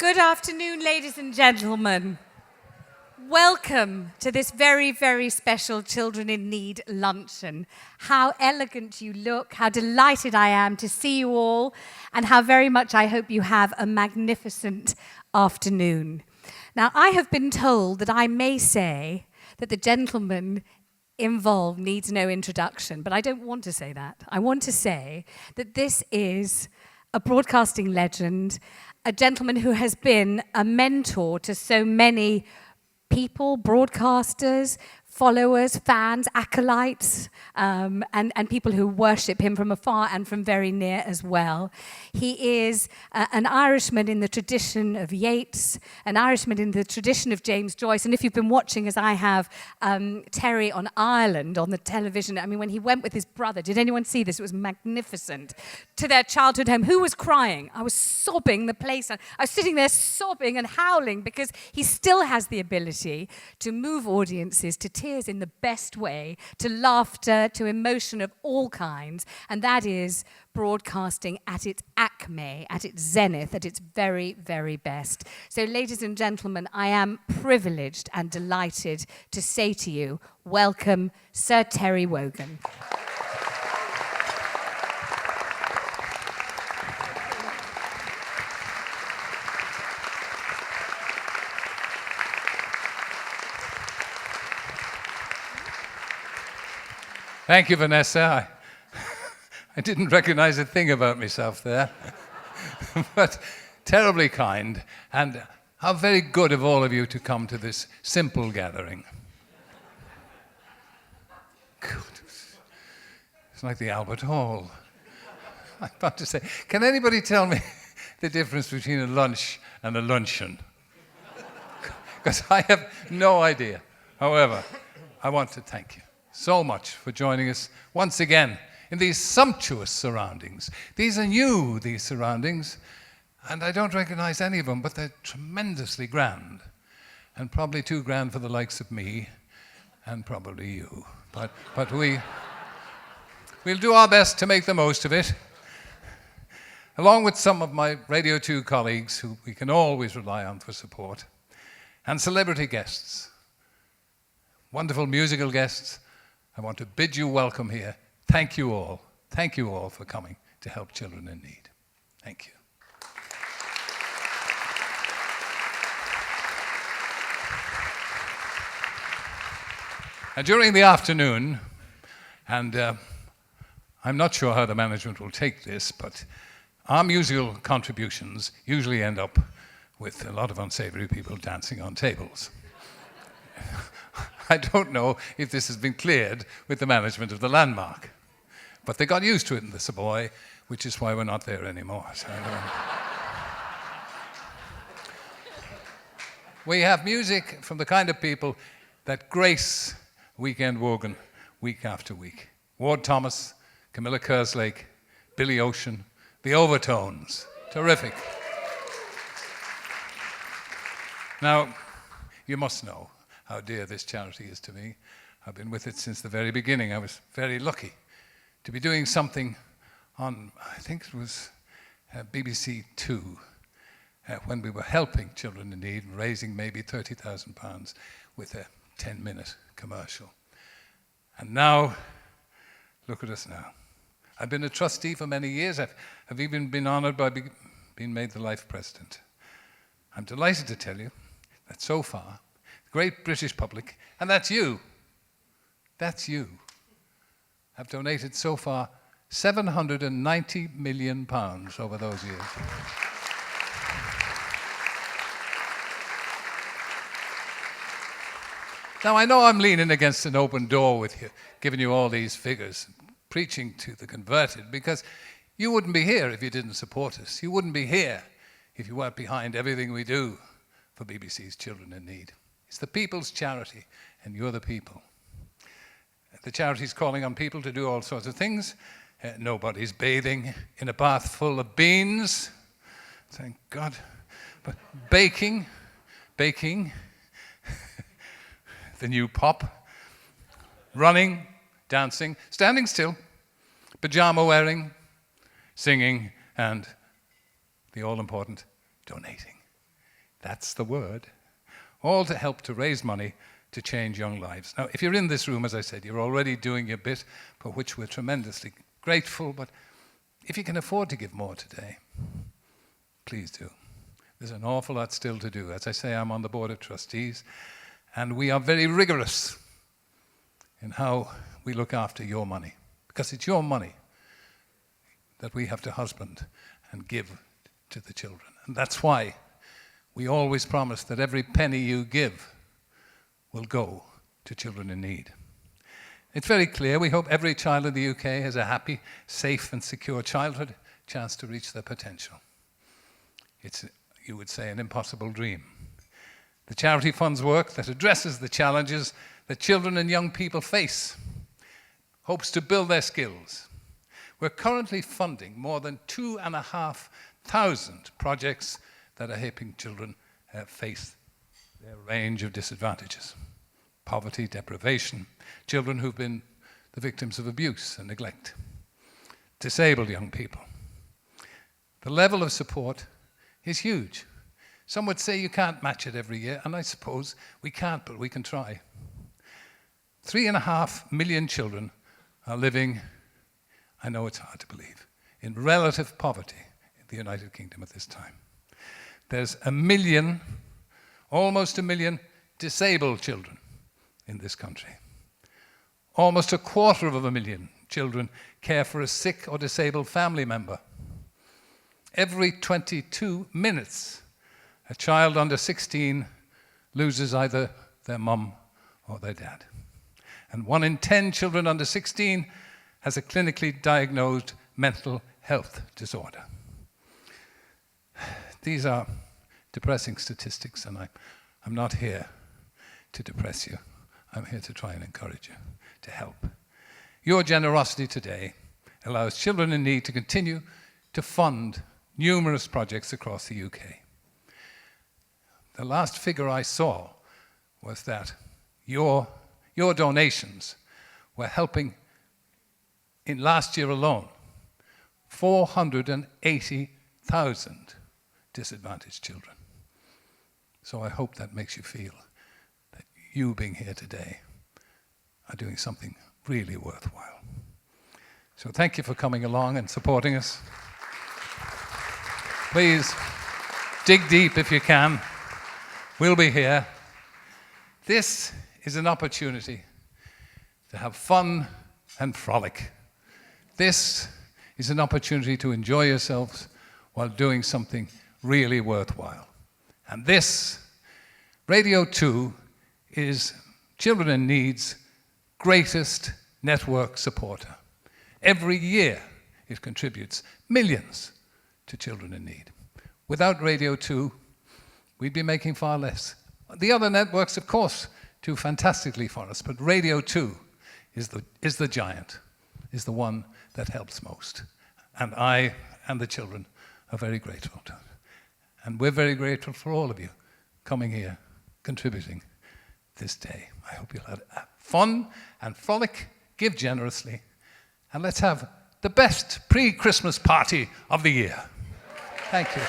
Good afternoon, ladies and gentlemen. Welcome to this very, very special Children in Need luncheon. How elegant you look, how delighted I am to see you all, and how very much I hope you have a magnificent afternoon. Now, I have been told that I may say that the gentleman involved needs no introduction, but I don't want to say that. I want to say that this is a broadcasting legend, a gentleman who has been a mentor to so many people, broadcasters, followers, fans, acolytes, and people who worship him from afar and from very near as well. He is an Irishman in the tradition of Yeats, an Irishman in the tradition of James Joyce, and if you've been watching, as I have, Terry on Ireland on the television, I mean, when he went with his brother, did anyone see this? It was magnificent. To their childhood home. Who was crying? I was sobbing the place. I was sitting there sobbing and howling because he still has the ability to move audiences to tears in the best way, to laughter, to emotion of all kinds, and that is broadcasting at its acme, at its zenith, at its very, very best. So, ladies and gentlemen, I am privileged and delighted to say to you, welcome, Sir Terry Wogan. Thank you, Vanessa. I didn't recognize a thing about myself there. But terribly kind, and how very good of all of you to come to this simple gathering. Good. It's like the Albert Hall. I'm about to say, can anybody tell me the difference between a lunch and a luncheon? Because I have no idea. However, I want to thank you so much for joining us once again in these sumptuous surroundings. These are new, these surroundings, and I don't recognize any of them, but they're tremendously grand, and probably too grand for the likes of me, and probably you. But we'll do our best to make the most of it, along with some of my Radio 2 colleagues who we can always rely on for support, and celebrity guests, wonderful musical guests. I want to bid you welcome here. Thank you all for coming to help children in need. Thank you. During the afternoon, and I'm not sure how the management will take this, but our musical contributions usually end up with a lot of unsavory people dancing on tables. I don't know if this has been cleared with the management of the landmark, but they got used to it in the Savoy, which is why we're not there anymore. So, we have music from the kind of people that grace Weekend Wogan week after week. Ward Thomas, Camilla Kerslake, Billy Ocean, the Overtones. Terrific. Now, you must know how dear this charity is to me. I've been with it since the very beginning. I was very lucky to be doing something on, I think it was BBC 2, when we were helping children in need, raising maybe £30,000 with a 10-minute commercial. And now, look at us now. I've been a trustee for many years. I've even been honored by being made the life president. I'm delighted to tell you that so far, great British public, and that's you, have donated so far £790 million over those years. Now, I know I'm leaning against an open door with you, giving you all these figures, preaching to the converted, because you wouldn't be here if you didn't support us. You wouldn't be here if you weren't behind everything we do for BBC's Children in Need. It's the people's charity, and you're the people. The charity's calling on people to do all sorts of things. Nobody's bathing in a bath full of beans, thank God. But baking, the new pop, running, dancing, standing still, pajama wearing, singing, and the all-important donating. That's the word. All to help to raise money to change young lives. Now, if you're in this room, as I said, you're already doing your bit, for which we're tremendously grateful, but if you can afford to give more today, please do. There's an awful lot still to do. As I say, I'm on the board of trustees, and we are very rigorous in how we look after your money, because it's your money that we have to husband and give to the children. And that's why we always promise that every penny you give will go to children in need. It's very clear. We hope every child in the UK has a happy, safe and secure childhood, chance to reach their potential. It's, you would say, an impossible dream. The charity fund's work that addresses the challenges that children and young people face hopes to build their skills. We're currently funding more than 2,500 projects that are helping children face their range of disadvantages. Poverty, deprivation, children who've been the victims of abuse and neglect, disabled young people. The level of support is huge. Some would say you can't match it every year, and I suppose we can't, but we can try. 3.5 million children are living, I know it's hard to believe, in relative poverty in the United Kingdom at this time. There's 1 million, almost 1 million, disabled children in this country. Almost 250,000 children care for a sick or disabled family member. Every 22 minutes, a child under 16 loses either their mum or their dad. And 1 in 10 children under 16 has a clinically diagnosed mental health disorder. These are depressing statistics, and I'm not here to depress you. I'm here to try and encourage you, to help. Your generosity today allows children in need to continue to fund numerous projects across the UK. The last figure I saw was that your donations were helping, in last year alone, 480,000 disadvantaged children. So I hope that makes you feel that you being here today are doing something really worthwhile. So thank you for coming along and supporting us. Please dig deep if you can. We'll be here. This is an opportunity to have fun and frolic. This is an opportunity to enjoy yourselves while doing something really worthwhile. And this, Radio 2, is Children in Need's greatest network supporter. Every year it contributes millions to children in need. Without Radio 2, we'd be making far less. The other networks, of course, do fantastically for us, but Radio 2 is the giant, is the one that helps most. And I and the children are very grateful to it. And we're very grateful for all of you coming here, contributing this day. I hope you'll have fun and frolic, give generously, and let's have the best pre-Christmas party of the year. Thank you.